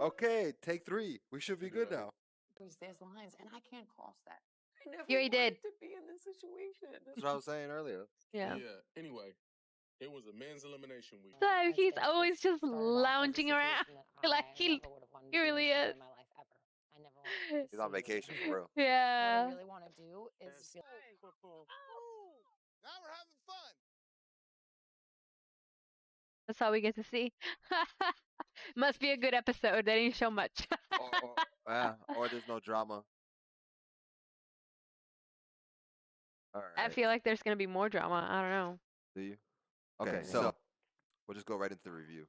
Okay, take 3. We should be good now. There's lines, and I can't cross that. I never You already wanted did. to be in this situation. That's what I was saying earlier. Yeah. Anyway, it was a men's elimination week. So I he's think always this just started off as a lounging around. situation that Like I he never would have wanted to be really in is. my life ever. I never wanted to He's on see vacation it. for real. What I Yeah. really want to do is Yes. feel Now we're having fun. That's all we get to see. Must be a good episode. They didn't show much. Or there's no drama. All I right. feel like there's gonna be more drama. I don't know. Do you? Okay, so we'll just go right into the review.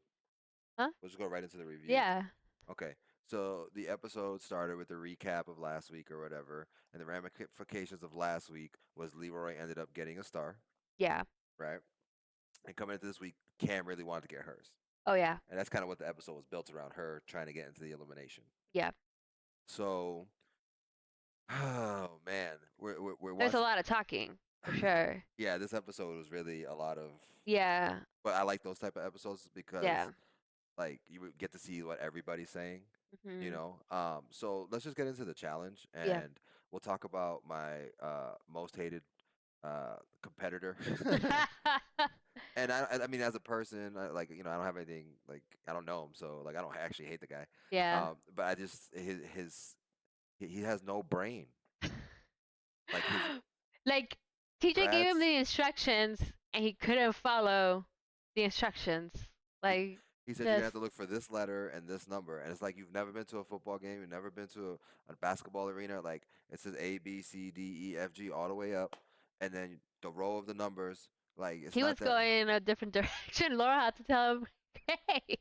Huh? We'll just go right into the review. Yeah. Okay. So the episode started with a recap of last week or whatever, and the ramifications of last week was Leroy ended up getting a star, Yeah. right? And coming into this week, Cam really wanted to get hers. Oh yeah. And that's kind of what the episode was built around, her trying to get into the elimination. Yeah. So, oh man, we're There's a watching. lot of talking for sure. Yeah, this episode was really a lot of. Yeah. But I like those type of episodes because, Yeah. like, you would get to see what everybody's saying. You Mhm. know. So let's just get into the challenge, and Yeah. we'll talk about my most hated competitor. And I mean, as a person, like I don't have anything like I don't know him, so like I don't actually hate the guy. Yeah. But I just he has no brain. Like Like teacher gave him Brad's- the instructions and he couldn't follow the instructions. Like He said you're gonna have just to look for this letter and this number, and it's like you've never been to a football game, you've never been to a basketball arena. Like it says A B C D E F G all the way up, and then the row of the numbers. Like it's he not was that. going in a different direction. Laura had to tell him, hey.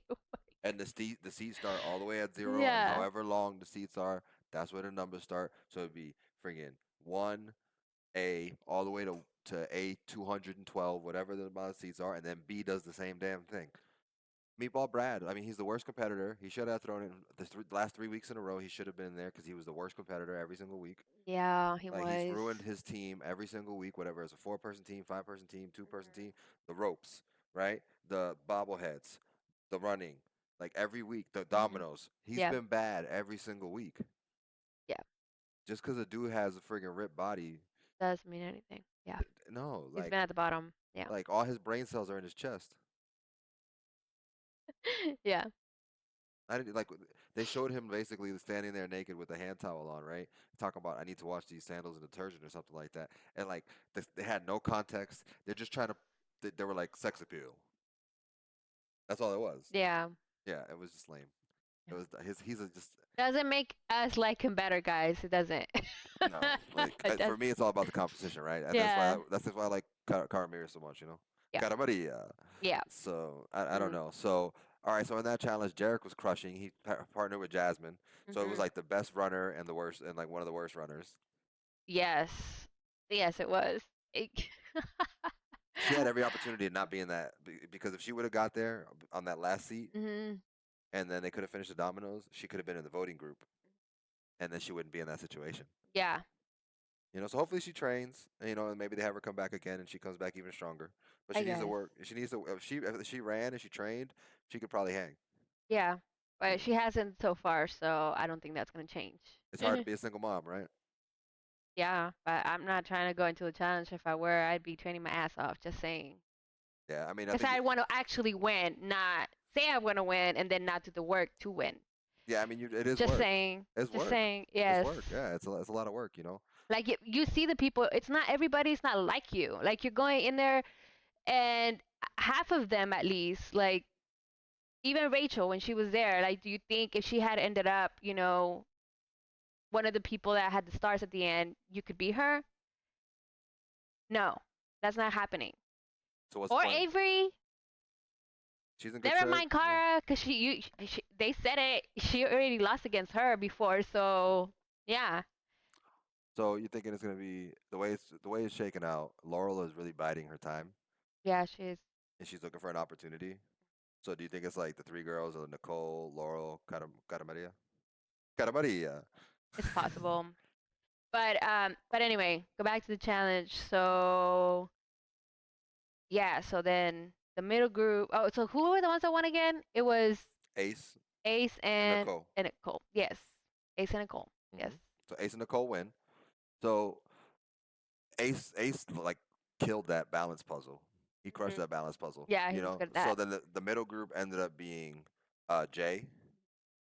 And the seats start all the way at 0, Yeah. and however long the seats are, that's where the numbers start. So it'd be friggin' 1A all the way to A 212, whatever the amount of seats are, and then B does the same damn thing. Meatball Brad, I mean, he's the worst competitor. He should have thrown in the last 3 weeks in a row. He should have been there because he was the worst competitor every single week. Yeah, he Like was. he's ruined his team every single week. Whatever it's a 4-person team, 5-person team, 2-person team, the ropes, right? The bobbleheads, the running, like every week, the dominoes. He's Yeah. been bad every single week. Yeah. Just because a dude has a friggin' ripped body, Doesn't mean anything. Yeah. no, He's like been at the bottom. Yeah. like all his brain cells are in his chest. Yeah. I didn't like. They showed him basically standing there naked with a hand towel on, right? Talking about I need to wash these sandals in detergent or something like that, and like they had no context. They're just trying to. They were like sex appeal. That's all it was. Yeah. Yeah, it was just lame. It was he's just Doesn't make us like him better, guys. It doesn't. no. Like for me, it's all about the competition, right? And Yeah. that's why I like Cara Maria so much, you know. Yeah. Cara Maria. Yeah. So I don't Mhm. know. So all right. So in that challenge, Jarek was crushing. He partnered with Jasmine. So it was Mhm. like the best runner and the worst, and like one of the worst runners. Yes. Yes, it was. She had every opportunity to not be in that because if she would have got there on that last seat, Mhm. and then they could have finished the dominoes, she could have been in the voting group, and then she wouldn't be in that situation. Yeah. You know, so hopefully she trains, and, you know, and maybe they have her come back again, and she comes back even stronger. But I she needs to guess. work. She needs to. If she ran and she trained, she could probably hang. Yeah. But she hasn't so far, so I don't think that's gonna change. It's hard to be a single mom, right? Yeah, but I'm not trying to go into the challenge. If I were, I'd be training my ass off. Just saying. Yeah, I mean, I Because think. I want to actually win, not say I want to win and then not do the work to win. Yeah, I mean, it is Just work. saying. It's Just work. saying. It's Yes. work. Yeah, it's a lot of work, you know. Like you see the people. It's not everybody's not like you. Like you're going in there, and half of them at least, like even Rachel when she was there. Like, do you think if she had ended up, one of the people that had the stars at the end, you could be her? No, that's not happening. So what's the Or point? Avery. She's in good Never shape? mind Kara, because they said it. She already lost against her before, so yeah. So you're thinking it's gonna be the way it's shaken out. Laurel is really biding her time, Yeah, she is. and she's looking for an opportunity. So do you think it's like the 3 girls, or Nicole, Laurel, Cara Maria? Cara Maria. It's possible. But anyway, go back to the challenge. So yeah, so then the middle group. Oh, so who were the ones that won again? It was Ace, Ace and Nicole. Nicole. Yes. Ace and Nicole. Yes. Mhm. So Ace and Nicole win. So Ace like killed that balance puzzle. He crushed Mhm. that balance puzzle. Yeah, he You was know. good at So that. then the middle group ended up being Jay,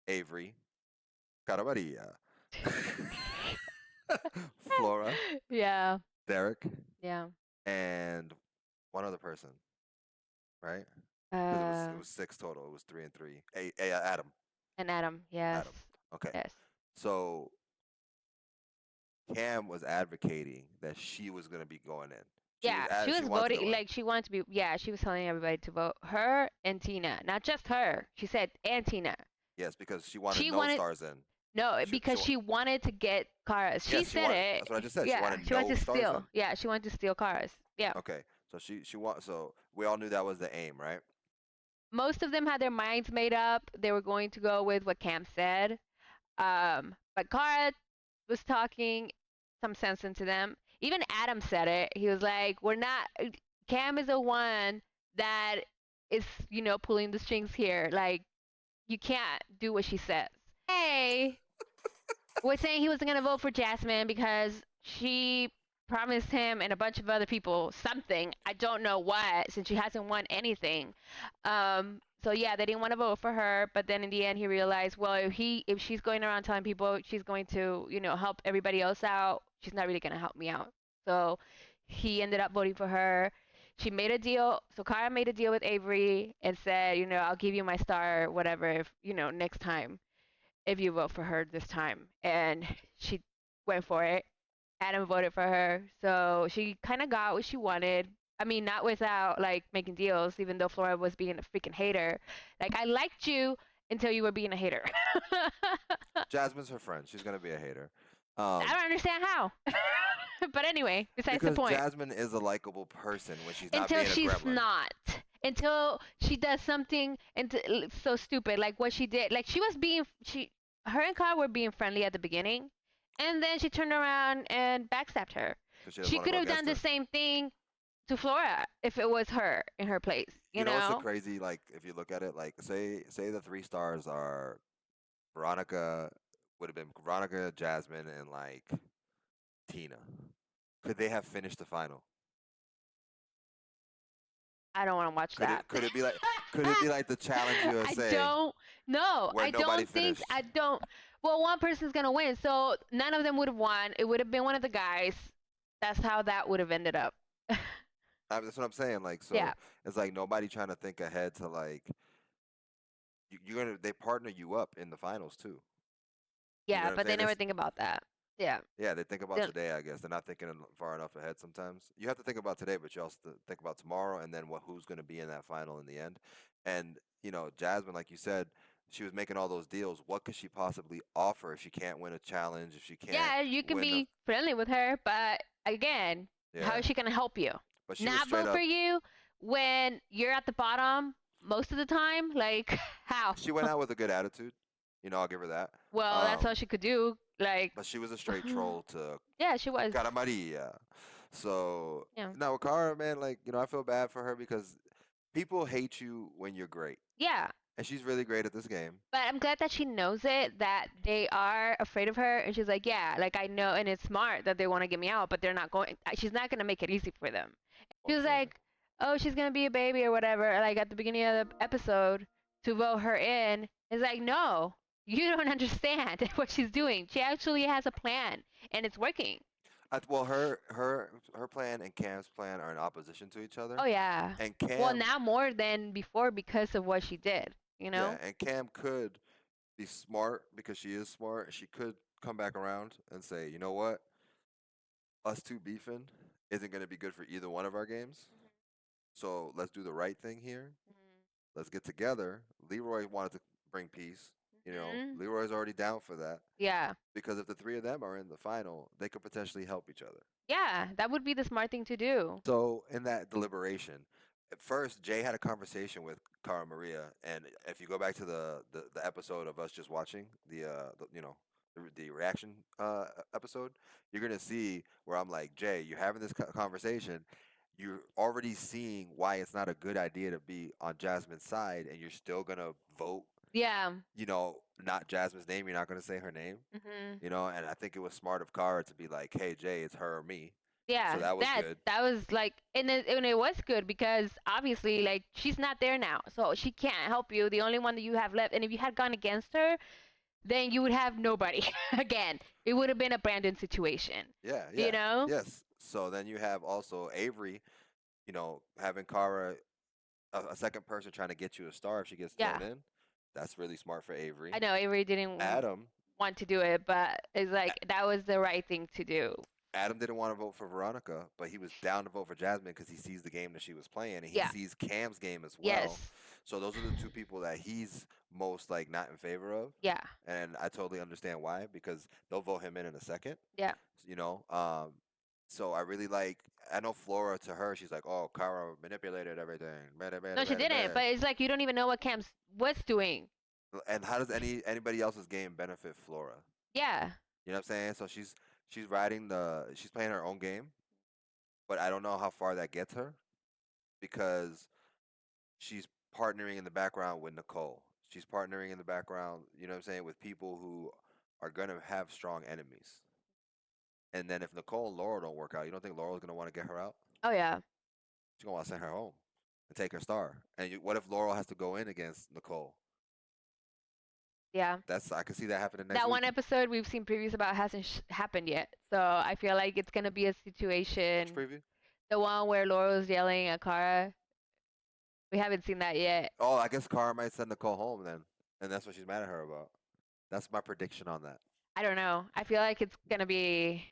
Avery, Cara Maria, Flora, Yeah. Derek, Yeah. and one other person, right? Because it was 6 total. It was 3 and 3. Adam. And Adam. Yes. Adam. Okay. Yes. So Cam was advocating that she was gonna be going in. Yeah, she she was wanted to go voting in. like she wanted to be. Yeah, she was telling everybody to vote her and Tina, not just her. She said and Tina. Yes, because she wanted She no wanted stars in. no She- because she she wanted to get Kara's. She Yes, she said wanted. it. That's what I just said. She Yeah, wanted she wanted no to stars in. steal. Yeah, she wanted to steal Kara's. Yeah. Okay, so so we all knew that was the aim, right? Most of them had their minds made up. They were going to go with what Cam said. But Kara was talking some sense into them. Even Adam said it. He was like, "We're not. Cam is the one that is, pulling the strings here. Like, you can't do what she says." Hey, was saying he wasn't gonna vote for Jasmine because she promised him and a bunch of other people something. I don't know what, since she hasn't won anything. So yeah, they didn't want to vote for her, but then in the end he realized, well, if she's going around telling people she's going to, help everybody else out, she's not really gonna help me out. So he ended up voting for her. She made a deal. So Kara made a deal with Avery and said, I'll give you my star, whatever, if next time if you vote for her this time. And she went for it. Adam voted for her. So she kind of got what she wanted. I mean, not without like making deals, even though Flora was being a freaking hater. Like, I liked you until you were being a hater. Jasmine's her friend. She's gonna be a hater. I don't understand how. But anyway, besides the Because point. Jasmine is a likable person when she's not Until being a she's gremlin. not. Until she does something so stupid, like what she did. Like, her and Kyle were being friendly at the beginning, and then she turned around and backstabbed her. 'Cause she doesn't She wanna could go have done the against her. same thing to Flora if it was her in her place. You know what's so know? crazy? Like if you look at it, like say the 3 stars are Veronica, would have been Veronica, Jasmine, and like Tina. Could they have finished the final? I don't want to watch Could that. it could it be like could it be like the Challenge USA? I don't. No, where I nobody don't think. finished? I don't. Well, one person's gonna win, so none of them would have won. It would have been one of the guys. That's how that would have ended up. That's what I'm saying. Like so, Yeah. it's like nobody trying to think ahead to like they partner you up in the finals too. Yeah, what I'm but they saying? never It's- think about that. Yeah. Yeah, they think about Then- today. I guess they're not thinking far enough ahead. Sometimes you have to think about today, but you also think about tomorrow, and then who's going to be in that final in the end. And Jasmine, like you said, she was making all those deals. What could she possibly offer if she can't win a challenge? If she can't, Yeah, you can win a- be friendly with her, but again, how yeah. is she gonna help you? But she was Not straight vote up. for you when you're at the bottom most of the time? Like, how? She went out with a good attitude. I'll give her that. Well, that's all she could do. Like, But she was a straight troll to yeah, she was. Cara Maria. So Yeah. now with Cara, man, like I feel bad for her because people hate you when you're great, Yeah, and she's really great at this game. but I'm glad that she knows it, that they are afraid of her, and she's like, yeah, like I know, and it's smart that they want to get me out, but they're not going. She's not gonna make it easy for them. She was Okay. like, oh, she's gonna be a baby or whatever. Like at the beginning of the episode, to vote her in. It's like, no, you don't understand what she's doing. She actually has a plan, and it's working. Well, her plan and Cam's plan are in opposition to each other. Oh yeah. And Cam, Well, now more than before because of what she did. You know. yeah, and Cam could be smart because she is smart. She could come back around and say, you know what, us two beefing isn't going to be good for either one of our games. So let's do the right thing here. Let's get together. Leroy wanted to bring peace. Mhm. Leroy's already down for that Yeah. because if the 3 of them are in the final, they could potentially help each other. Yeah, that would be the smart thing to do. So in that deliberation, at first Jay had a conversation with Cara Maria, and if you go back to the episode of us just watching the reaction episode, you're gonna see where I'm like, Jay, you're having this conversation. You're already seeing why it's not a good idea to be on Jasmine's side, and you're still gonna vote Yeah. Not Jasmine's name. You're not gonna say her name. Mhm. And I think it was smart of Kara to be like, "Hey Jay, it's her or me." Yeah, that was good. that was like, and it was good because obviously, like, she's not there now, so she can't help you. The only one that you have left, and if you had gone against her, then you would have nobody again. It would have been a Brandon situation. Yeah, You yeah, know? yes. So then you have also Avery, having Kara a second person trying to get you a star if she gets Yeah. thrown in. That's really smart for Avery. I know Avery didn't Adam want to do it, but it's like that was the right thing to do. Adam didn't want to vote for Veronica, but he was down to vote for Jasmine because he sees the game that she was playing, and he Yeah. sees Cam's game as well. Yes. So those are the two people that he's most like not in favor of, Yeah. and I totally understand why because they'll vote him in a second. Yeah. So I really like. I know Flora to her, she's like, "Oh, Kara manipulated everything." No, she didn't. But it's like you don't even know what Cam was doing. And how does anybody else's game benefit Flora? Yeah. You know what I'm saying? So she's she's playing her own game, but I don't know how far that gets her because she's partnering in the background with Nicole. She's partnering in the background, you know what I'm saying, with people who are gonna have strong enemies. And then if Nicole and Laurel don't work out, you don't think Laurel's gonna want to get her out? Oh yeah. She's gonna want to send her home and take her star. And what if Laurel has to go in against Nicole? Yeah. I could see that happening next That week. one episode we've seen previews about hasn't happened yet, so I feel like it's gonna be a situation. Which preview? The one where Laurel's yelling at Kara. We haven't seen that yet. Oh, I guess Kara might send Nicole home then, and that's what she's mad at her about. That's my prediction on that. I don't know. I feel like it's gonna be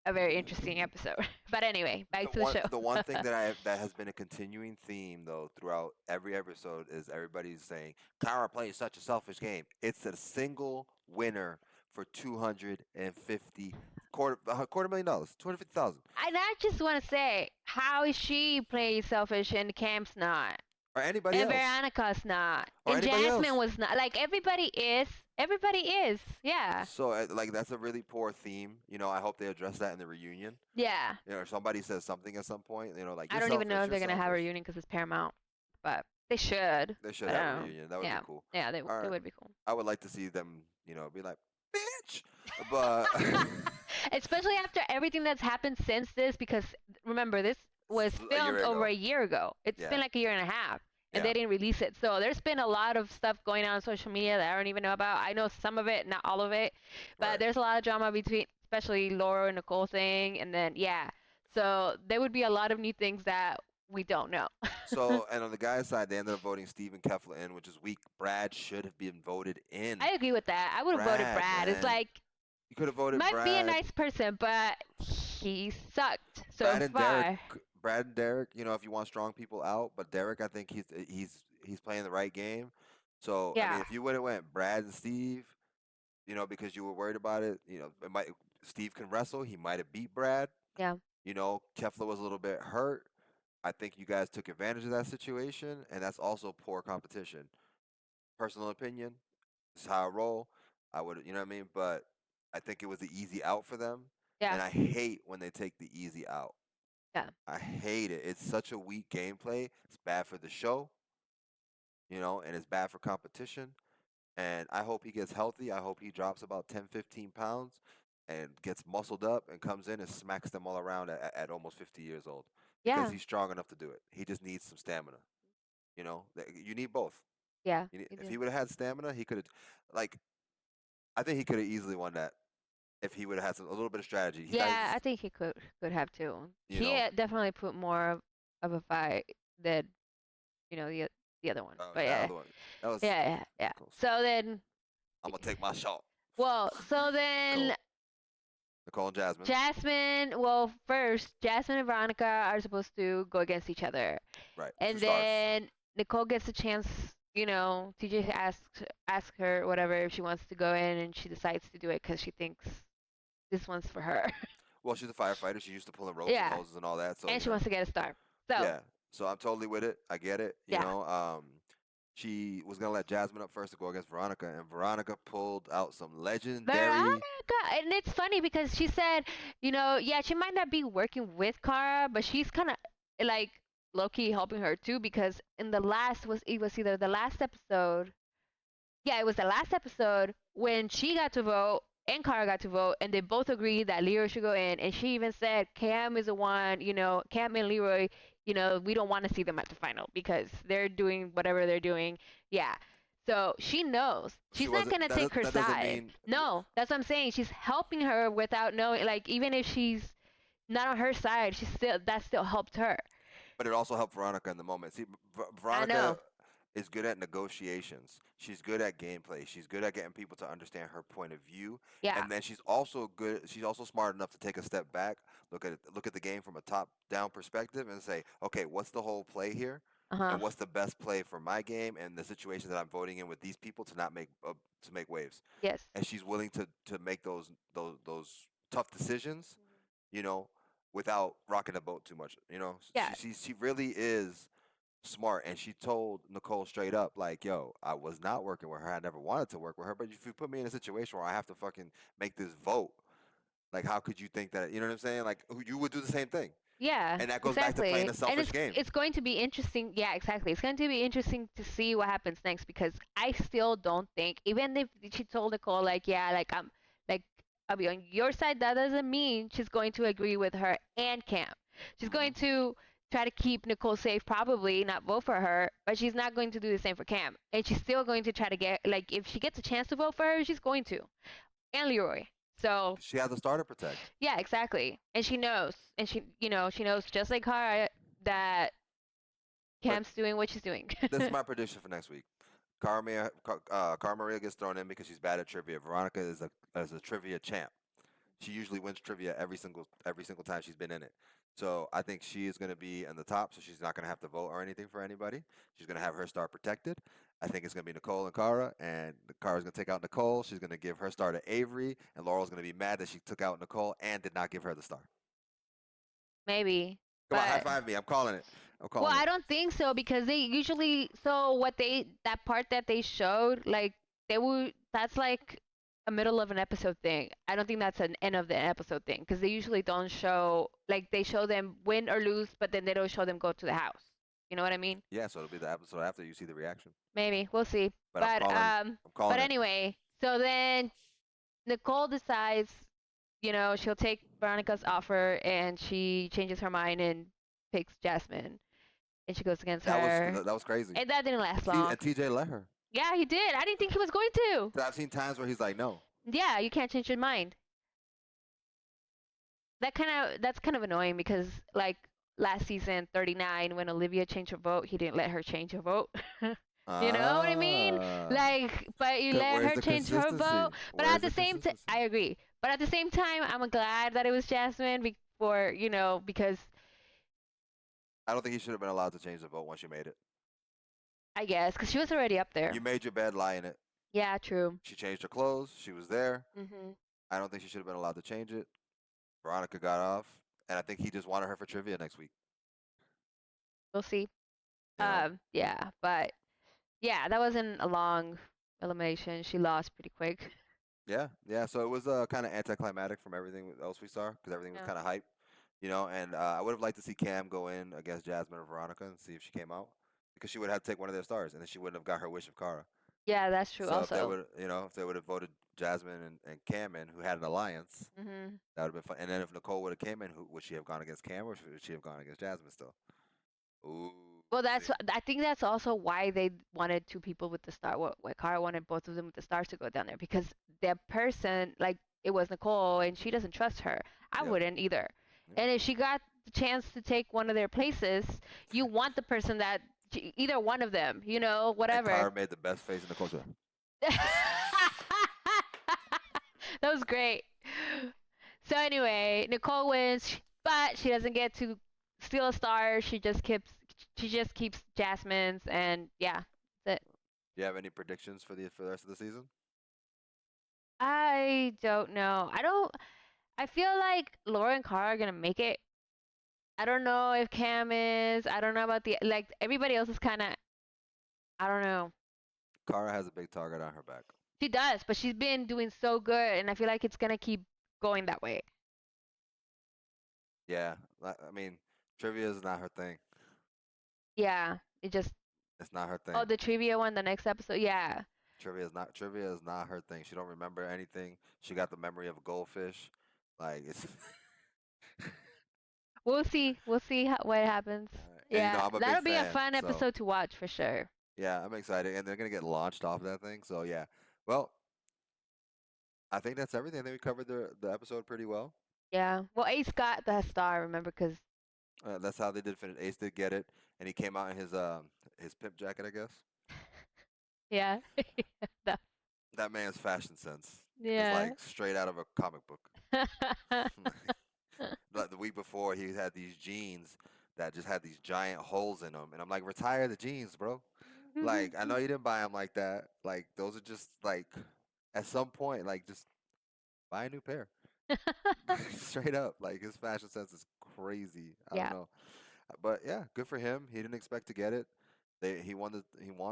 a very interesting episode. But anyway, back to the show. The one thing that has been a continuing theme though throughout every episode is everybody's saying Kara plays such a selfish game. It's a single winner for $250,000, $250,000. I just want to say, how is she playing selfish and Cam's not? Or anybody And else. Veronica's not. Or And anybody else. Jasmine was not. Like, everybody is. Everybody is. Yeah. So like that's a really poor theme. I hope they address that in the reunion. Yeah. Or somebody says something at some point. Like I "You're don't even know selfish, if they're you're going to have a selfish." reunion because it's Paramount. But they should. They should I have a don't know. reunion. That would Yeah. be cool. Yeah, they Alright. would be cool. I would like to see them, be like, bitch. But Especially after everything that's happened since this, because remember, this was A year filmed ago. over a year ago. It's Yeah. been like a year and a half, and Yeah. they didn't release it. So there's been a lot of stuff going on social media that I don't even know about. I know some of it, not all of it, but Right. there's a lot of drama between, especially Laura and Nicole thing, and then yeah. So there would be a lot of new things that we don't know. So, and on the guys' side, they ended up voting Steven Kefla in, which is weak. Brad should have been voted in. I agree with that. I would have voted Brad, Brad. It's man. like, You could have voted might Brad. be a nice person, but he sucked so Brad and far. Derek. Brad and Derek. If you want strong people out, but Derek, I think he's playing the right game. So I Yeah. mean, if you would have went Brad and Steve, because you were worried about it, Steve can wrestle. He might have beat Brad. Yeah. Kefla was a little bit hurt. I think you guys took advantage of that situation, and that's also poor competition. Personal opinion, this is how I roll. I would, you know what I mean? But I think it was the easy out for them. Yeah. And I hate when they take the easy out. Yeah. I hate it. It's such a weak gameplay. It's bad for the show, and it's bad for competition. And I hope he gets healthy. I hope he drops about 10, 15 pounds and gets muscled up and comes in and smacks them all around at almost 50 years old. Yeah. Because he's strong enough to do it. He just needs some stamina. You need both. Yeah. If he would have had stamina, he could have, I think he could have easily won that if he would have had a little bit of strategy. Yeah, I think he could have too. You He know. definitely put more of a fight than the other one. Oh, But that yeah, other one. That was, yeah. close. So then, I'm gonna take my shot. so then Nicole and Jasmine. Jasmine. Well, first Jasmine and Veronica are supposed to go against each other, Right. and 2 stars. then Nicole gets a chance. TJ asks her whatever if she wants to go in, and she decides to do it because she thinks this one's for her, Well, she's a firefighter. She used to pull ropes Yeah. and hoses and all that. So and she wants to get a star. So Yeah. So I'm totally with it. I get it. You Yeah. know. She was gonna let Jasmine up first to go against Veronica, and Veronica pulled out some legendary. Veronica, and it's funny because she said, yeah, she might not be working with Kara, but she's kind of like low-key helping her too, because in the last was it was either the last episode. Yeah, it was the last episode when she got to vote and Kara got to vote, and they both agreed that Leroy should go in. And she even said Cam is the one, Cam and Leroy, we don't want to see them at the final because they're doing whatever they're doing. Yeah. So she knows. She She's not wasn't- gonna that take does- her that doesn't side. mean- No, that's what I'm saying. She's helping her without knowing. Like even if she's not on her side, that still helped her. But it also helped Veronica in the moment. See, know. Veronica is good at negotiations. She's good at gameplay. She's good at getting people to understand her point of view. Yeah. And then she's also good. She's also smart enough to take a step back, look at the game from a top-down perspective, and say, okay, what's the whole play here? Uh-huh. And what's the best play for my game and the situation that I'm voting in with these people to not make waves. Yes. And she's willing to make those tough decisions, without rocking the boat too much. Yeah. She really is smart, and she told Nicole straight up, like, yo, I was not working with her. I never wanted to work with her, but if you put me in a situation where I have to fucking make this vote, like, how could you think that? You know what I'm saying? Like, you would do the same thing. Yeah. And that goes back to playing a And selfish game. it's going to be interesting. Yeah, exactly. It's going to be interesting to see what happens next, because I still don't think, even if she told Nicole, like, yeah, like, I'll be on your side, that doesn't mean she's going to agree with her and Cam. She's going to try to keep Nicole safe, probably not vote for her, but she's not going to do the same for Cam. And she's still going to try to get, like, if she gets a chance to vote for her, she's going to. And Leroy. So She has a star to protect. yeah, exactly. And she knows. And she knows just like Kara that Cam's doing what she's doing. This is my prediction for next week. Cara Maria gets thrown in because she's bad at trivia. Veronica is a trivia champ. She usually wins trivia every single time she's been in it. So I think she is going to be in the top, so she's not going to have to vote or anything for anybody. She's going to have her star protected. I think it's going to be Nicole and Cara, and Cara's going to take out Nicole. She's going to give her star to Avery, and Laurel's going to be mad that she took out Nicole and did not give her the star. Maybe. Come on, high But- five me. I'm calling it. Well, I don't think so, because they usually, that part that they showed, like, that's like a middle of an episode thing. I don't think that's an end of the episode thing, because they usually don't show, like, they show them win or lose, but then they don't show them go to the house. You know what I mean? Yeah, so it'll be the episode after you see the reaction. Maybe. We'll see. But I'm calling But it. anyway, so then Nicole decides, she'll take Veronica's offer, and she changes her mind and picks Jasmine, and she goes against her. That was crazy. And that didn't last T- long. and TJ let her. Yeah, he did. I didn't think he was going to. 'Cause I've seen times where he's like, no. Yeah, you can't change your mind. That's kind of annoying, because like last season 39, when Olivia changed her vote, he didn't let her change her vote. You know what I mean? Like, but you let where's her the change her vote. consistency? But Where's at the same time, consistency? I agree. But at the same time, I'm glad that it was Jasmine because I don't think he should have been allowed to change the vote once you made it. I guess, because she was already up there. You made your bed, lie in it. Yeah, true. She changed her clothes. She was there. Hmm. I don't think she should have been allowed to change it. Veronica got off, and I think he just wanted her for trivia next week. We'll see. You know? Yeah, but yeah, that wasn't a long elimination. She lost pretty quick. Yeah. So it was kind of anticlimactic from everything else we saw, because everything was Yeah. kind of hype, And I would have liked to see Cam go in against Jasmine or Veronica and see if she came out, because she would have to take one of their stars, and then she wouldn't have got her wish of Cara. Yeah, that's true. So if they Also. would, if they would have voted Jasmine and Cam in, who had an alliance, Hmm. that would have been fun. And then if Nicole would have came in, would she have gone against Cam, or would she have gone against Jasmine still? Ooh. Well, see. I think that's also why they wanted two people with the star. What Cara wanted both of them with the stars to go down there, because their person, like, it was Nicole, and she doesn't trust her. I Yeah. wouldn't either. Yeah. And if she got the chance to take one of their places, you want the person that either one of them, And Cara whatever. made the best face in the culture. That was great. So anyway, Nicole wins, but she doesn't get to steal a star. She just keeps Jasmine's, and yeah, that's it. Do you have any predictions for the rest of the season? I don't know. I feel like Laura and Cara are gonna make it. I don't know if Cam is. I don't know about everybody else is kind of. I don't know. Cara has a big target on her back. She does, but she's been doing so good, and I feel like it's gonna keep going that way. Yeah, I mean, trivia is not her thing. Yeah, it just. It's not her thing. Oh, the trivia one, the next episode. Yeah. Trivia is not her thing. She don't remember anything. She got the memory of a goldfish. Like it's We'll see. We'll see what happens. and you know Yeah, I'm a that'll big be a fan, fun so episode to watch for sure. yeah, I'm excited, and they're gonna get launched off that thing. So yeah, well, I think that's everything. I think we covered the episode pretty well. Yeah. Well, Ace got the star, remember? Because That's how they did finish. Ace did get it, and he came out in his pimp jacket, I guess. yeah. That- That man's fashion sense is yeah. like straight out of a comic book. Like the week before, he had these jeans that just had these giant holes in them, and I'm like, retire the jeans, bro. Like, I know you didn't buy them like that. Like, those are just like, at some point, like, just buy a new pair. Straight up, like his fashion sense is crazy. I Yeah. don't know, but yeah, good for him. He didn't expect to get it. He won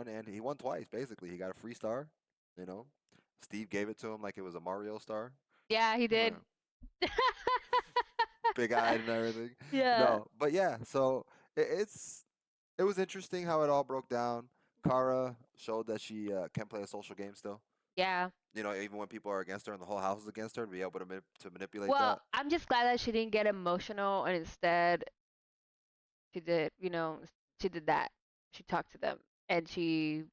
and he won twice. Basically, he got a free star. You know, Steve gave it to him like it was a Mario star. Yeah, he did. Big eyed and everything. Yeah. No, but yeah. So it was interesting how it all broke down. Kara showed that she can play a social game still. Yeah. You know, even when people are against her and the whole house is against her, to be able to to manipulate Well, that. I'm just glad that she didn't get emotional and instead she did, she did that. She talked to them and she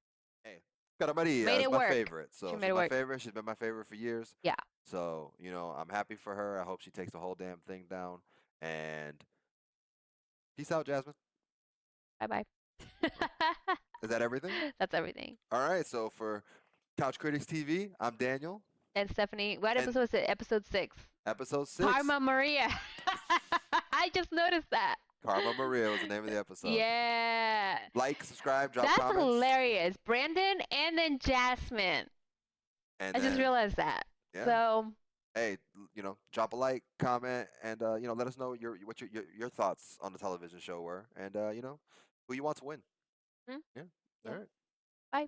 Hey, Cara Maria made is it my work. favorite. So She she's made it my work. favorite. She's been my favorite for years. Yeah. So, you know, I'm happy for her. I hope she takes the whole damn thing down. And peace out, Jasmine. Bye bye. Is that everything? That's everything. All right. So for Couch Critics TV, I'm Daniel. And Stephanie, what And- episode was it? Episode 6. Episode 6. Karma Maria. I just noticed that. Karma Maria was the name of the episode. Yeah. Like, subscribe, drop That's comments. hilarious. Brandon and then Jasmine. And I just then, realized that. yeah. So, Hey, you know, drop a like, comment, and you know, let us know what your thoughts on the television show were, and you know, who you want to win. Hmm? Yeah. Yeah. All right. Bye.